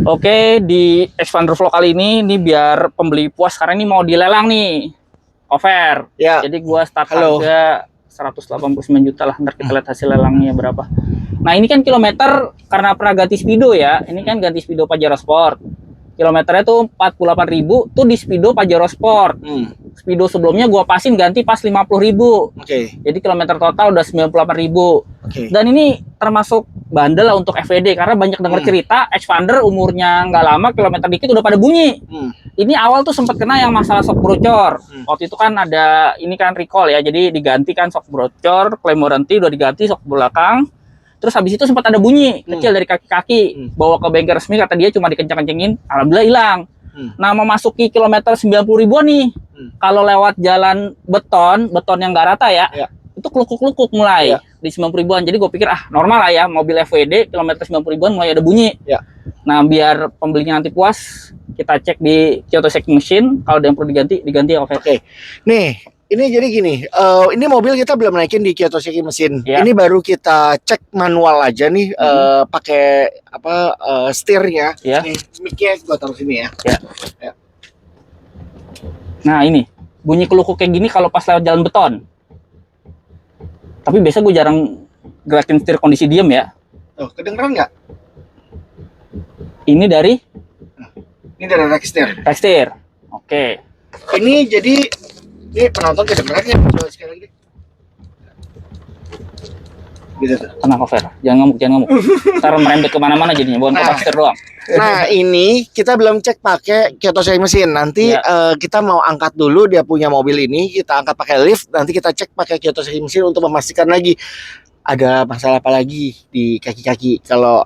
Oke, di Expander Vlog kali ini biar pembeli puas karena ini mau dilelang nih. Over. Ya. Jadi gua start Halo. harga 189 juta lah. Ntar kita lihat hasil lelangnya berapa. Nah, ini kan kilometer karena pernah ganti speedo ya. Ini kan ganti speedo Pajero Sport. Kilometernya tuh 48.000 tuh di speedo Pajero Sport. Speedo sebelumnya gua pasin ganti pas 50.000. Oke. Jadi kilometer total udah 98.000. Oke. Dan ini termasuk bandel lah untuk FWD karena banyak dengar cerita Expander umurnya nggak lama, kilometer dikit udah pada bunyi. Ini awal tuh sempat kena yang masalah shock brocor. Waktu itu kan ada ini kan recall ya, jadi diganti kan shock brocor, claim warranty udah diganti shock belakang. Terus habis itu sempat ada bunyi kecil dari kaki-kaki, bawa ke bengkel resmi, kata dia cuma dikencang-kencengin, alhamdulillah hilang. Nah, memasuki kilometer 90 ribuan nih. Kalau lewat jalan beton yang nggak rata ya, itu kelukuk-kelukuk mulai di 90 ribuan. Jadi gue pikir normal lah ya, mobil FWD kilometer 90 ribuan mulai ada bunyi. Nah, biar pembelinya nanti puas, kita cek di Kyoto Shaking Machine. Kalau ada yang perlu diganti ya. Oke. Nih, ini jadi gini, ini mobil kita belum naikin di Kyoto Shaking Machine. Ya. Ini baru kita cek manual aja nih, pakai setirnya. Ya. Nih, mic-nya gua taruh sini ya. Ya. Nah, ini bunyi kelukuk kayak gini kalau pas lewat jalan beton. Tapi biasa gue jarang gerakin setir kondisi diem ya. Oh, kedengeran nggak? Ini dari Rextir. Rextir. Oke. Ini jadi ini penonton kedengeran ya? Coba sekali lagi deh. Gitu tuh. Tenang, Cover. Jangan ngamuk. Ntar merembet kemana-mana jadinya, bukan kotak setir doang. Nah, ini kita belum cek pakai Kyoto Shaking Machine. Nanti kita mau angkat dulu dia punya mobil ini, kita angkat pakai lift. Nanti kita cek pakai Kyoto Shaking Machine untuk memastikan lagi ada masalah apa lagi di kaki-kaki. Kalau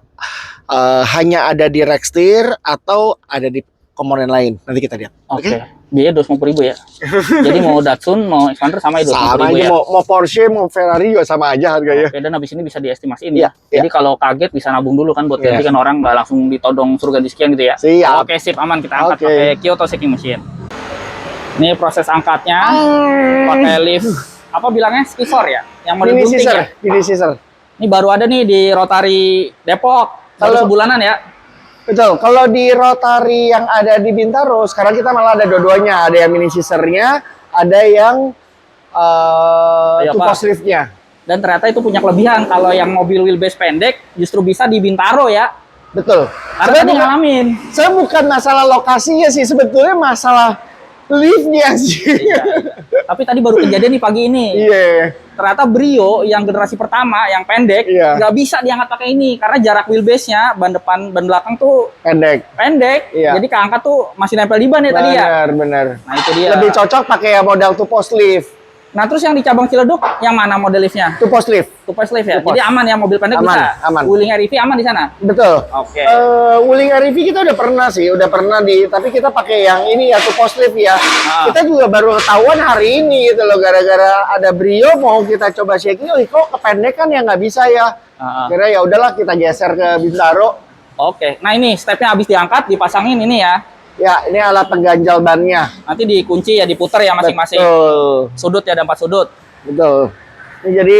hanya ada di Rextir atau ada di komponen lain. Nanti kita lihat. Oke. Biaya 250.000 ya. Jadi mau Datsun, mau Expander sama ya 250.000 sama aja, ya. mau Porsche, mau Ferrari juga sama aja harganya. Oke, dan habis ini bisa diestimasiin ya. Jadi kalau kaget bisa nabung dulu kan buat ganti kan orang nggak langsung ditodong suruh ganti sekian gitu ya. Siap. Oke, sip, aman, kita angkat pakai Kyoto Shaking Machine. Ini proses angkatnya pakai lift apa bilangnya skisor ya? Yang model bunting ya. Mini scissor. Ini baru ada nih di Rotary Depok. Baru sebulanan ya. Betul, kalau di Rotary yang ada di Bintaro, sekarang kita malah ada dua-duanya. Ada yang mini scissor-nya, ada yang two post lift-nya. Dan ternyata itu punya kelebihan. Kalau yang mobil wheelbase pendek, justru bisa di Bintaro ya. Betul. Karena tadi ngalamin. Saya bukan masalah lokasinya sih, sebetulnya masalah lift-nya sih. Tapi tadi baru kejadian nih pagi ini. Ternyata Brio yang generasi pertama yang pendek nggak bisa diangkat pakai ini karena jarak wheelbase-nya ban depan ban belakang tuh pendek. Jadi keangkat tuh masih nempel di ban ya tadi ya. Benar. Nah, itu dia. Lebih cocok pakai model two post lift. Nah, terus yang di cabang Ciledug yang mana model liftnya? Two post lift. Two post lift ya. Jadi aman ya, mobil pendek bisa. Aman. Wuling REV aman di sana. Betul. Oke. Wuling REV kita udah pernah tapi kita pakai yang ini ya, two post lift ya. Kita juga baru ketahuan hari ini gitu loh, gara-gara ada Brio mau kita coba shaking, kok kependekan ya nggak bisa ya. Kira ya udahlah kita geser ke Bintaro. Oke. Nah, ini stepnya habis diangkat, dipasangin ini ya. Ya, ini alat pengganjal bannya. Nanti dikunci ya, diputar ya masing-masing. Sudut ya, ada 4 sudut. Betul. Ini jadi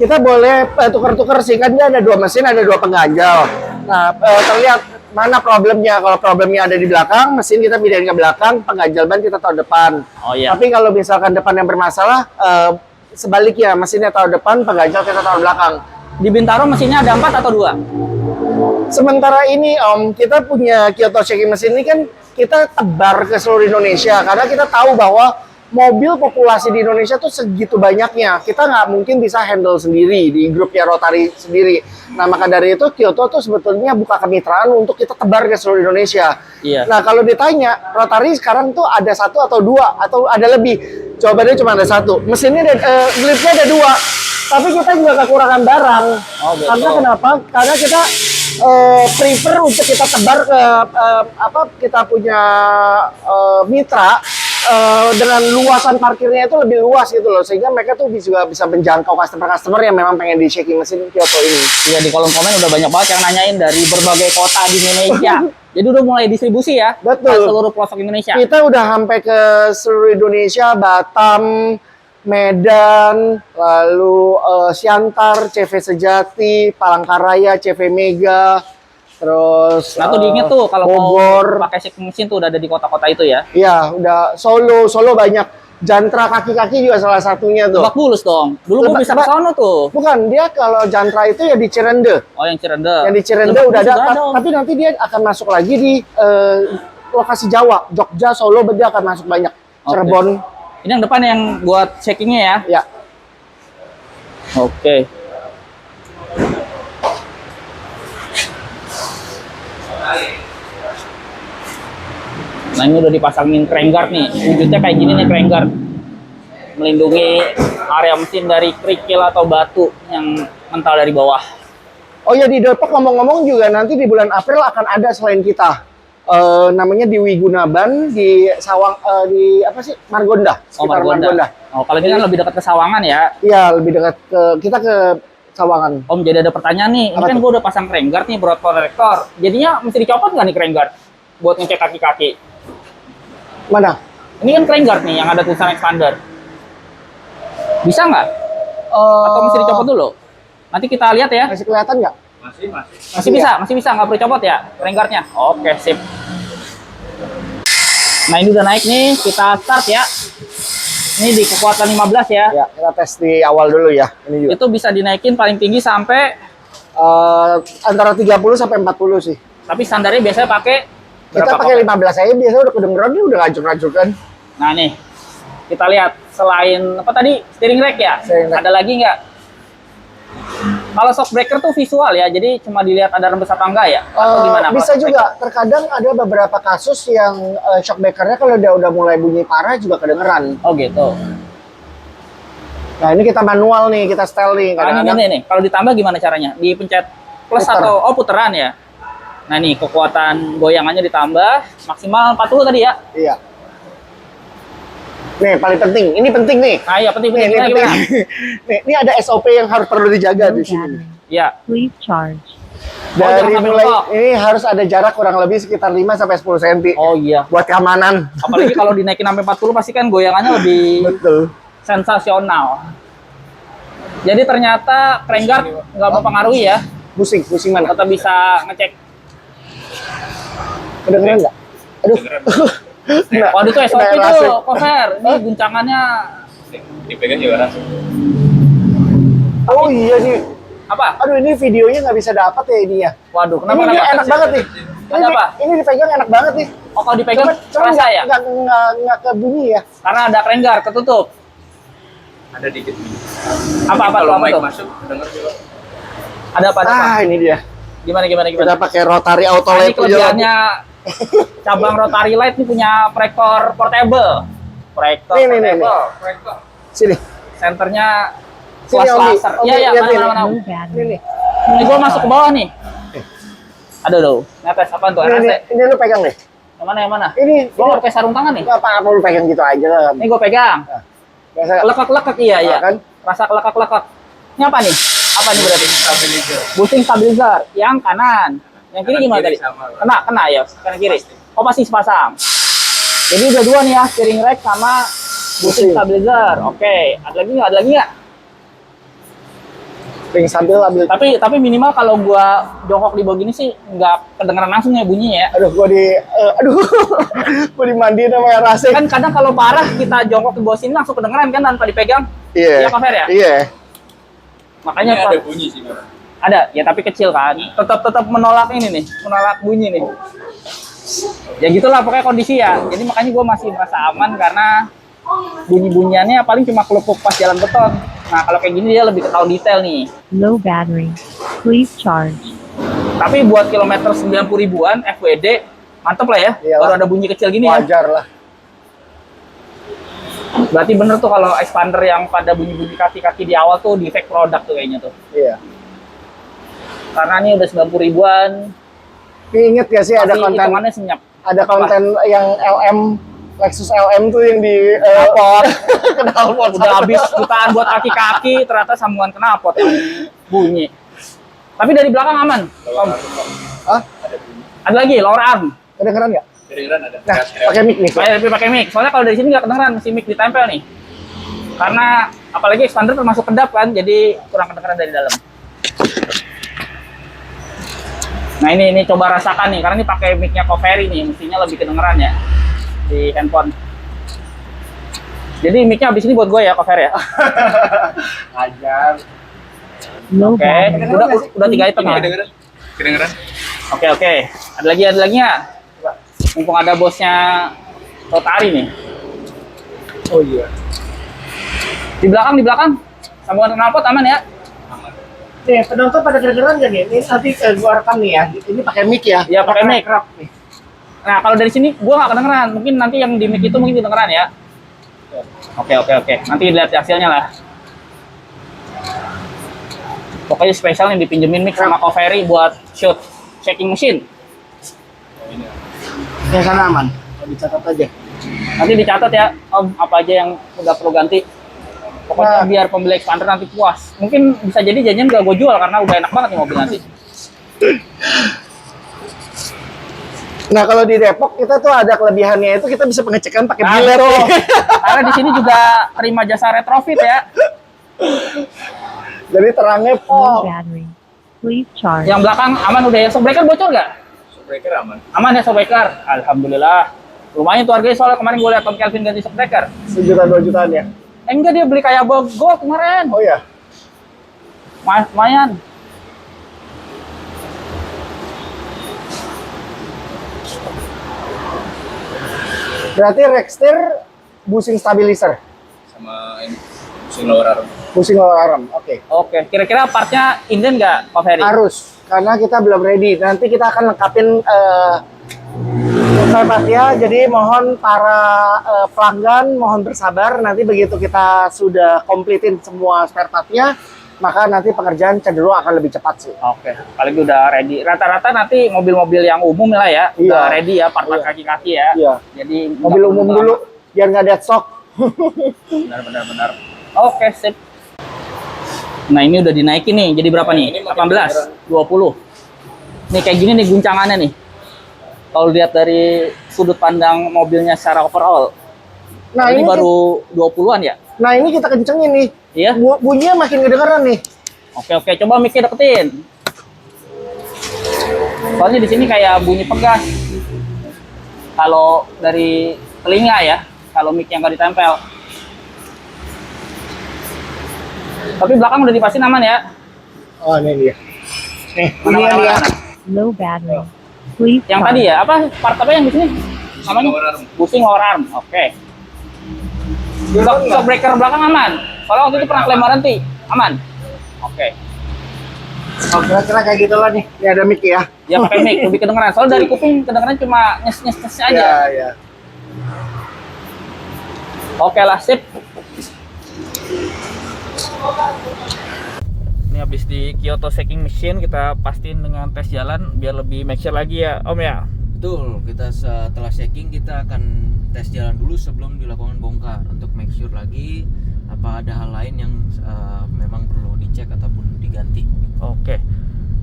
kita boleh tukar-tukar sih, kan dia ada 2 mesin, ada 2 pengganjal. Nah, terlihat mana problemnya. Kalau problemnya ada di belakang, mesin kita pindahin ke belakang, pengganjal ban kita taruh depan. Tapi kalau misalkan depan yang bermasalah, sebaliknya mesinnya taruh depan, pengganjal kita taruh belakang. Di Bintaro mesinnya ada 4 atau 2? Sementara ini kita punya Kyoto Shaking Machine ini kan kita tebar ke seluruh Indonesia karena kita tahu bahwa mobil populasi di Indonesia tuh segitu banyaknya. Kita nggak mungkin bisa handle sendiri di grupnya Rotary sendiri. Nah, maka dari itu Kyoto tuh sebetulnya buka kemitraan untuk kita tebar ke seluruh Indonesia. Nah, kalau ditanya Rotary sekarang tuh ada 1 atau 2 atau ada lebih, jawabannya cuma ada 1. Mesinnya liftnya ada 2. Tapi kita juga kekurangan barang. Karena kenapa? Karena kita prefer untuk kita tebar ke kita punya mitra dengan luasan parkirnya itu lebih luas gitu loh, sehingga mereka tuh juga bisa menjangkau customer yang memang pengen di shaking mesin Kyoto ini. Iya, di kolom komen udah banyak banget yang nanyain dari berbagai kota di Indonesia. Jadi udah mulai distribusi ya. Betul. Ke seluruh pelosok Indonesia. Kita udah sampai ke seluruh Indonesia, Batam, Medan, lalu Siantar, CV Sejati, Palangkaraya, CV Mega, Terus Nah tuh diinget tuh kalau Bogor. mau pakai shaking mesin tuh udah ada di kota-kota itu ya. Iya, udah Solo banyak. Jantra kaki-kaki juga salah satunya tuh. Lebak Bulus dong. Dulu gua bisa ke sono tuh. Bukan, dia kalau Jantra itu ya di Cirende. Oh yang Cirende. Yang di Cirende Lebak udah Bulus ada, dong. tapi nanti dia akan masuk lagi di lokasi Jawa, Jogja, Solo, dia akan masuk banyak. Cirebon. Ini yang depan yang buat checkingnya ya. Ya. Oke. Nah ini udah dipasangin crank guard nih. Wujudnya kayak gini nih crank guard. Melindungi area mesin dari kerikil atau batu yang mental dari bawah. Oh ya, di Depok ngomong-ngomong juga nanti di bulan April akan ada selain kita. Namanya di Wigunaban, di Sawang, di apa sih? Margonda. Oh Sekitar Margonda. Oh kalau ini kan lebih dekat ke Sawangan ya. Iya, lebih dekat kita ke Sawangan. Om jadi ada pertanyaan nih. Ini Apa kan tuh? gue udah pasang crank guard nih, broad connector. Jadinya mesti dicopot nggak nih crank guard? Buat ngecek kaki-kaki. Mana? Ini kan crank guard nih yang ada tulisan expander. Bisa nggak? Atau mesti dicopot dulu? Nanti kita lihat ya. Masih kelihatan nggak? Masih bisa nggak perlu copot ya crank guardnya. Oke, sip. Nah ini udah naik nih, kita start ya. Ini di kekuatan 15 ya. Ya, kita tes di awal dulu ya. Ini juga. Itu bisa dinaikin paling tinggi sampai, Antara 30 sampai 40 sih. tapi standarnya biasanya pakai Kita berapa pakai kok? 15 aja, biasa udah kedengeran, dia udah ngajur-ngajur kan. Nah nih, kita lihat selain apa tadi steering rack ya, Steering rack. ada lagi nggak? Kalau shock breaker tuh visual ya, jadi cuma dilihat ada rembes apa enggak ya? Atau gimana? Bisa Kalau juga, terkadang ada beberapa kasus yang shock breaker-nya kalau udah mulai bunyi parah juga kedengeran. Oh gitu. Nah ini kita manual nih, kita setel nih. Nah, Kadang-kadang ini nih, kalau ditambah gimana caranya? Dipencet plus Puter. atau puteran ya? Nah nih, kekuatan goyangannya ditambah maksimal 40 tadi ya? Iya. Nih paling penting, ini penting nih. Nah iya, penting. Nih, ini Gimana, penting. gimana? Nih, ini ada SOP yang harus perlu dijaga di sini. Iya. Please charge. jangan Dari sampai mulai lupa. ini harus ada jarak kurang lebih sekitar 5 sampai 10 cm Oh iya. buat keamanan. Apalagi kalau dinaikin sampai 40 pasti kan goyangannya lebih Betul. sensasional. Jadi ternyata crank guard nggak mempengaruhi ya. Pusing mana? Tetap bisa ngecek. Kedengeran nggak? Aduh. Nah, Waduh tuh SOP nah, tuh, cover. Ini guncangannya dipegang juga rasa. Oh iya nih. apa? Aduh ini videonya nggak bisa dapat ya ini ya. Waduh, Ini kenapa? dia enak banget nih. Ada apa? Ini dipegang enak banget nih. Oh kalau dipegang Cuma terasa ya? nggak ke bunyi ya. Karena ada crank guard ketutup. Ada dikit. Apa Kalau apa mic tuh? masuk denger juga. Ada apa? Ada apa? Ah ini dia. Gimana? Kita pakai rotary auto Nah, ini light aja. kelebihannya cabang Rotary Light ini punya proyektor portable. Proyektor Nih. portable. Sini. Senternya Sini, flash Om. laser. Om, Iya, lihat mana, ini. mana. No battery. Ini nih. Ini gua masuk ke bawah nih. Aduh. Netes apaan tuh? Ini, RAC. ini lu pegang deh. Yang mana, yang mana? Ini Gua nggak pakai sarung tangan nih. nggak apa-apa lu pegang gitu aja lah. Ini gua pegang. Biasa Lekak-lekak, iya, iya. kan? Rasa lekak-lekak. Ini apa nih? Apa nih berarti? Stabilizer. Bushing stabilizer. Yang kanan. Yang kiri Kanan gimana kiri tadi? sama. Kena ya. Kanan kiri. Oh pasti sepasang. Jadi udah dua nih ya, steering rack sama bushing Bushing. stabilizer. Oke. Ada lagi nggak? Ada lagi nggak? ring sambil ambil. Tapi minimal kalau gua jongkok di bawah gini sih nggak kedengeran langsung ya bunyinya ya. Aduh aduh gua dimandiin sama air AC. Kan kadang kalau parah kita jongkok di bawah sini langsung kedengeran kan tanpa dipegang. Iya. Iya, Pak Fer ya? Iya. Makanya Ini ada bunyi sih, Bang. ada ya tapi kecil kan. Tetap menolak ini nih, menolak bunyi nih. Ya gitulah pokoknya kondisi ya. Jadi makanya gua masih merasa aman karena bunyi-bunyiannya paling cuma kelupuk pas jalan beton. Nah kalau kayak gini dia lebih ketahuan detail nih. Low battery. Please charge. Tapi buat kilometer 90 ribuan FWD mantep lah ya. Iyalah. Baru ada bunyi kecil gini ya. Wajar lah. Berarti bener tuh kalau expander yang pada bunyi-bunyi kaki-kaki di awal tuh defect produk tuh kayaknya tuh. Iya. Karena ini udah 90 ribuan. Tapi inget gak sih ada Pasti konten hitungannya senyap. ada Apa? konten yang LM Lexus LM tuh yang di Knalpot. knalpot Udah habis jutaan buat kaki-kaki, ternyata sambungan knalpot yang bunyi. Tapi dari belakang aman. Om. Hah? Ada lagi lower arm. Kedengeran nggak? Kedengeran ada. Nah, pakai mic nih. Saya lebih pakai mic. Soalnya kalau dari sini nggak kedengeran, si mic ditempel nih. Karena apalagi expander termasuk kedap kan, jadi kurang kedengeran dari dalam. Nah ini coba rasakan nih, karena ini pakai mic-nya Covery nih, mestinya lebih kedengeran ya di handphone. Jadi mic-nya abis ini buat gue ya, Covery ya. Ajar. Low Oke, battery. udah 3 item ya. Kedengeran? Kedengeran? Oke. Ada lagi nggak? Mumpung ada bosnya Rotary nih. Oh iya. Di belakang. Sambungan knalpot aman ya? Aman. Nih, penonton pada kedengeran nggak nih? Ini nanti gua rekam nih ya. Ini pakai mic ya? Iya, pakai mic. Kerap nih. Nah, kalau dari sini gua nggak kedengeran. Mungkin nanti yang di mic itu mungkin kedengeran ya. Oke. Nanti lihat hasilnya lah. Pokoknya spesial nih dipinjemin mic sama Covery buat shoot shaking machine. Oh, ini. Yang sana aman. Dicatat aja. Nanti dicatat ya, Om, apa aja yang udah perlu ganti. Pokoknya Nah. biar pembeli expander nanti puas. Mungkin bisa jadi janjian gak gue jual karena udah enak banget nih mobil nanti. Nah, kalau di Depok kita tuh ada kelebihannya itu kita bisa pengecekan pakai Nah, bilet. betul. Karena di sini juga terima jasa retrofit ya. Jadi terangnya Low battery. Please charge. Yang belakang aman udah ya. Shockbreaker bocor nggak? Shockbreaker aman. Aman ya shockbreaker. Alhamdulillah. Lumayan tuh harganya soalnya kemarin gue lihat Tom Kelvin ganti shockbreaker. 1 juta 2 jutaan ya. Enggak, dia beli kayak Gold kemarin. Oh ya. Lumayan. Berarti Rexter busing stabilizer, Sama ini. Pusing lower arm. busing lower arm. Oke. Oke, kira-kira partnya inden nggak, Pak Ferry? Harus, karena kita belum ready. Nanti kita akan lengkapin spare part-nya. Jadi mohon para pelanggan mohon bersabar. Nanti begitu kita sudah completein semua spare part-nya, maka nanti pengerjaan cenderung akan lebih cepat sih. Oke, apalagi udah ready. Rata-rata nanti mobil-mobil yang umum lah ya, Iya. udah ready ya, part-part Iya. kaki-kaki ya. Iya. Jadi Mobil nggak umum perlu dulu, lama. biar nggak dead stock. Benar. Oke, sip. Nah, ini udah dinaikin nih. Jadi berapa Nah, nih? ini makin 18, 20. Nih kayak gini nih guncangannya nih. Kalau lihat dari sudut pandang mobilnya secara overall. Nah ini ini baru 20-an ya? Nah ini kita kencengin nih. Iya. Bunyinya makin kedengeran nih. Oke, coba mic-nya deketin. Soalnya di sini kayak bunyi pegas. Kalau dari telinga ya, kalau mic-nya nggak ditempel. Tapi belakang udah dipastiin aman ya. Oh ini dia. Nih, Mana, bunyinya mana, nih ya. mana? Low battery. Please Yang charge. tadi ya, apa part apa yang di sini? Namanya? lower arm. Busing lower arm. Oke. Shockbreaker belakang aman. Soalnya waktu itu pernah klaim warranty. Aman. Oke. Oh, kira-kira kayak gitu lah nih. Ini ada mic ya. Dia pakai mic lebih kedengeran. Soalnya dari kuping kedengeran cuma nyes aja. Iya, iya. Oke lah, sip. Ini habis di Kyoto Shaking Machine, kita pastiin dengan tes jalan biar lebih make sure lagi ya, Om ya. Betul, kita setelah checking kita akan tes jalan dulu sebelum dilakukan bongkar untuk make sure lagi apa ada hal lain yang memang perlu dicek ataupun diganti. Oke.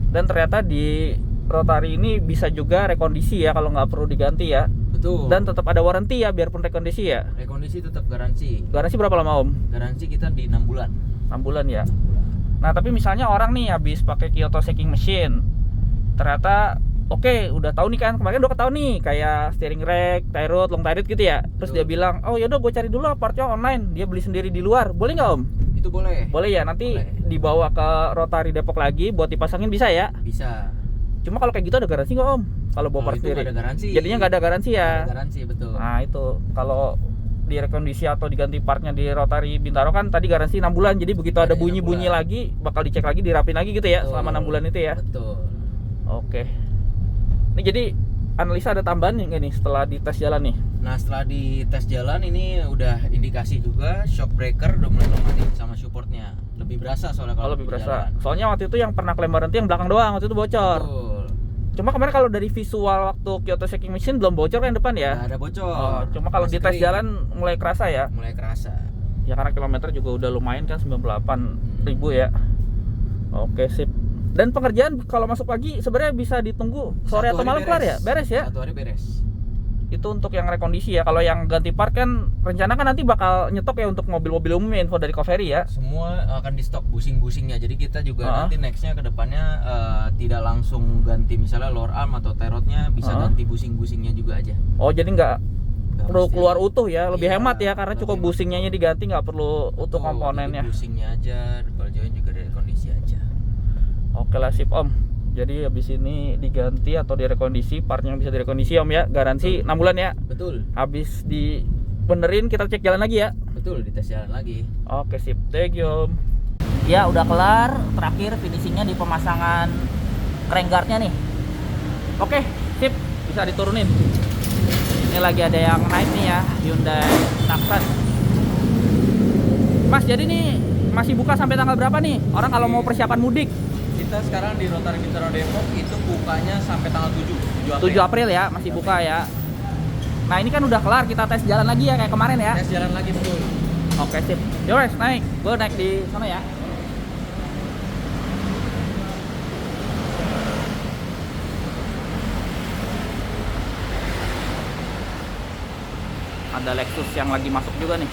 Dan ternyata di Rotary ini bisa juga rekondisi ya kalau nggak perlu diganti ya. Betul. Dan tetap ada warranty ya biarpun rekondisi ya. rekondisi tetap garansi. Garansi berapa lama, Om? Garansi kita di 6 bulan. 6 bulan ya. Nah, tapi misalnya orang nih habis pakai Kyoto Shaking Machine. Ternyata oke, udah tahu nih kan, kemarin udah ketahui nih kayak steering rack, tie rod, long tie rod gitu ya. Terus dia bilang, "Oh, yaudah gue cari dulu partnya online." Dia beli sendiri di luar. Boleh nggak, Om? Itu boleh. Boleh ya, nanti Boleh. dibawa ke Rotary Depok lagi buat dipasangin bisa ya. Bisa. Cuma kalau kayak gitu ada garansi nggak, Om? Kalau bawa Kalau part itu sendiri. nggak ada garansi. Jadinya nggak ada garansi ya. Nggak ada garansi, betul. Nah, itu kalau di rekondisi atau diganti partnya di Rotary Bintaro kan tadi garansi 6 bulan. Jadi begitu ada Ada 6 bunyi-bunyi bulan. lagi bakal dicek lagi, dirapin lagi gitu ya Betul. selama 6 bulan itu ya. Betul. Oke. Ini jadi analisa ada tambahan nggak nih setelah dites jalan nih? Nah, setelah di tes jalan ini udah indikasi juga shock breaker udah mulai lemah sama supportnya. Lebih berasa soalnya Kalau kalau lebih di berasa. jalan. Soalnya waktu itu yang pernah klaim warranty yang belakang doang, waktu itu bocor. Betul. Cuma kemarin kalau dari visual waktu Kyoto Shaking Machine belum bocor kan depan ya? Nggak ada bocor. Oh, cuma kalau di Masih tes kering. jalan mulai kerasa ya? Mulai kerasa. Ya karena kilometer juga udah lumayan kan 98.000 ya. Oke, sip. Dan pengerjaan kalau masuk pagi sebenarnya bisa ditunggu sore Satu atau hari malam kelar ya? beres. Beres ya? Satu hari beres. Itu untuk yang rekondisi ya. Kalau yang ganti part kan rencana kan nanti bakal nyetok ya untuk mobil-mobil umum info dari Covery ya. Semua akan di stok busing-busingnya. Jadi kita juga nanti nextnya ke depannya tidak langsung ganti misalnya lower arm atau terotnya, bisa ganti busing-busingnya juga aja. Oh jadi nggak perlu mesti keluar utuh ya, lebih Iya, hemat ya karena cukup lebih busingnya aja diganti, nggak perlu utuh Tuh, komponennya. jadi busingnya aja, ball joint juga dari kondisi aja. Oke lah sip Om. Jadi habis ini diganti atau direkondisi, partnya bisa direkondisi Om ya, garansi 6 bulan ya. Betul. Habis dibenerin kita cek jalan lagi ya. Betul, dites jalan lagi. Oke sip, thank you Om. Ya udah kelar, terakhir finishingnya di pemasangan crank guardnya nih. Oke sip, bisa diturunin. Ini lagi ada yang naik nih ya, Hyundai Tucson. Mas jadi nih masih buka sampai tanggal berapa nih? Orang kalau mau persiapan mudik. Kita sekarang di Rotary Bintaro Depok itu bukanya sampai tanggal 7 7 April ya, masih buka ya. Nah ini kan udah kelar, kita tes jalan lagi ya kayak kemarin ya. Tes jalan lagi betul. Oke sip, yowes naik, gue naik di sana ya. Ada Lexus yang lagi masuk juga nih.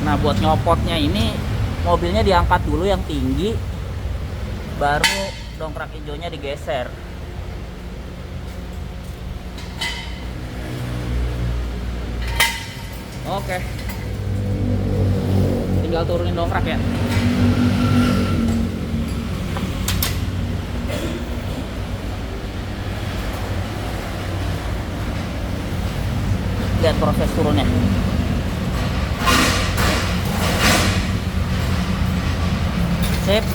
Nah buat nyopotnya ini mobilnya diangkat dulu yang tinggi, baru dongkrak hijaunya digeser. Oke, tinggal turunin dongkrak ya. Lihat proses turunnya. Sip,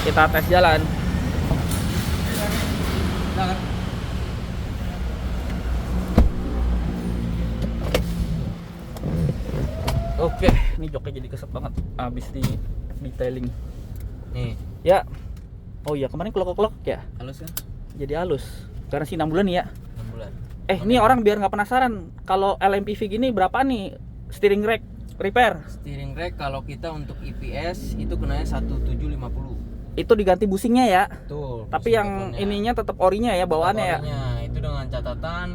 kita tes jalan. Oke, ini joknya jadi keset banget abis di detailing. Nih, Ya, oh iya kemarin kelok-kelok ya, halus kan? jadi halus. Karena sih 6 bulan nih ya. 6 bulan. Ini orang biar nggak penasaran, kalau LMPV gini berapa nih steering rack repair? Steering rack kalau kita untuk EPS itu kenanya 1750. Itu diganti busingnya ya. Betul. Tapi busing yang depannya. ininya tetap orinya ya, bawaannya ya. Orinya, itu dengan catatan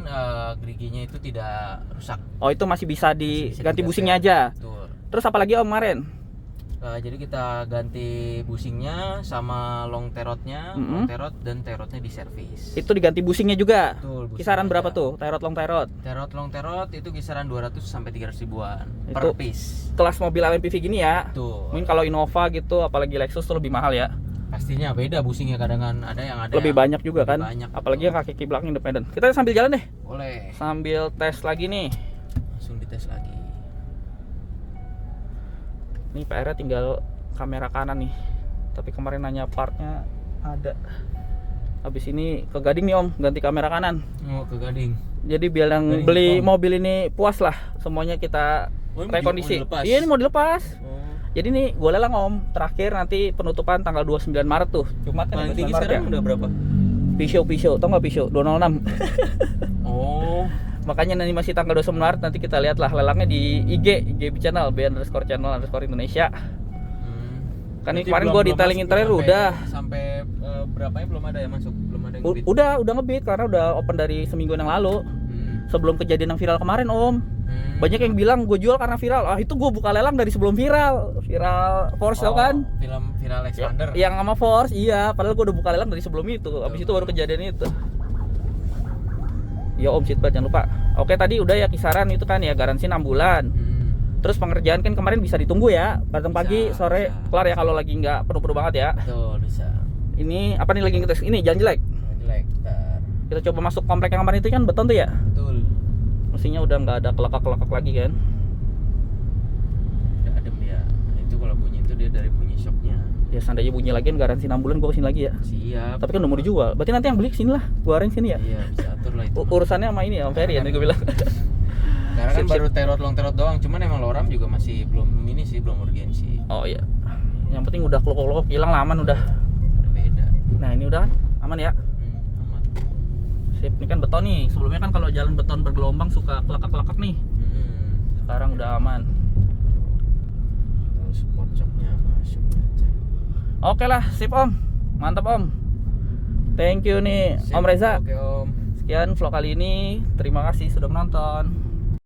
geriginya itu tidak rusak. Oh itu masih bisa Masih bisa diganti diganti. busingnya aja. Betul. Terus apalagi Om kemarin? Jadi kita ganti busingnya sama long terotnya, long terot dan terotnya di servis. Itu diganti busingnya juga. Betul, busingnya Kisaran berapa aja. tuh? Terot long terot. Terot long terot itu kisaran 200 sampai 300 ribuan per Itu piece. kelas mobil LMPV gini ya. Tuh. Mungkin kalau Innova gitu, apalagi Lexus tuh lebih mahal ya. Pastinya beda busingnya, kadang ada yang Lebih banyak juga lebih kan. banyak, Apalagi betul. yang kaki belakang independen. Kita sambil jalan deh. Boleh. Sambil tes lagi nih. Langsung dites lagi. Nih PR-nya tinggal kamera kanan nih. Tapi kemarin nanya partnya ada. Habis ini ke Gading nih Om, ganti kamera kanan. Oh, ke Gading. Jadi biar yang Gading beli Jepang. mobil ini puas lah. Semuanya kita Oh, ini rekondisi. mau dilepas? Iya ini mau dilepas. Oh. Jadi nih gue lelang Om. Terakhir nanti penutupan tanggal 29 Maret tuh. Jumat kan Paling 29 tinggi Maret sekarang ya. udah berapa? Pisau, tau nggak pisau? 206. Oh. Makanya nanti masih tanggal 29 Maret, nanti kita lihat lah lelangnya di IG channel B_channel_Indonesia. Kan ini Berarti kemarin belum- gua belum detailing masuk interior sampai- udah. Sampai berapanya belum ada ya masuk? Belum ada yang ngebit. Udah ngebit karena udah open dari seminggu yang lalu. Sebelum kejadian yang viral kemarin Om. Banyak yang bilang gue jual karena viral. Ah itu gue buka lelang dari sebelum viral. Viral Force tau kan? Film viral Expander. Yang sama Force, iya. Padahal gue udah buka lelang dari sebelum itu. Habis itu baru kejadian itu. Ya Om, seatbelt jangan lupa. Oke tadi udah ya kisaran itu kan ya garansi 6 bulan. Terus pengerjaan kan kemarin bisa ditunggu ya. Datang pagi, Bisa, sore bisa. kelar ya kalau lagi nggak penuh-penuh banget ya. Betul, bisa. Ini apa nih lagi ngetes? Ini jalan jelek. Jelek. Bentar. Kita coba masuk komplek yang kemarin itu kan beton tuh ya. Betul. Mesinnya udah nggak ada kelakak-kelakak lagi kan. Udah adem dia. Nah, itu kalau bunyi itu dia dari bunyi shocknya. Ya seandainya bunyi lagi kan garansi 6 bulan gue kesini lagi ya. Siap. Tapi kan udah mau dijual. Berarti nanti yang beli kesini lah. Gue arahin sini ya. Iya, bisa atur lah itu. Urusannya sama ini ya, Om Ferry ya, gue bilang. Karena kan Sip, baru terot long terot doang, cuman emang loram juga masih belum ini sih, belum urgensi. Oh iya. Yang penting udah kelok-kelok hilang lah, aman udah. Udah beda. Nah ini udah kan aman ya. Aman. Sip, ini kan beton nih. Sebelumnya kan kalau jalan beton bergelombang suka kelakak-kelakak nih. Sekarang udah aman. Terus support shocknya masuk aja. Oke lah, sip Om. Mantap Om. Thank you nih Sip. Om Reza. Oke Om. Sekian vlog kali ini. Terima kasih sudah menonton.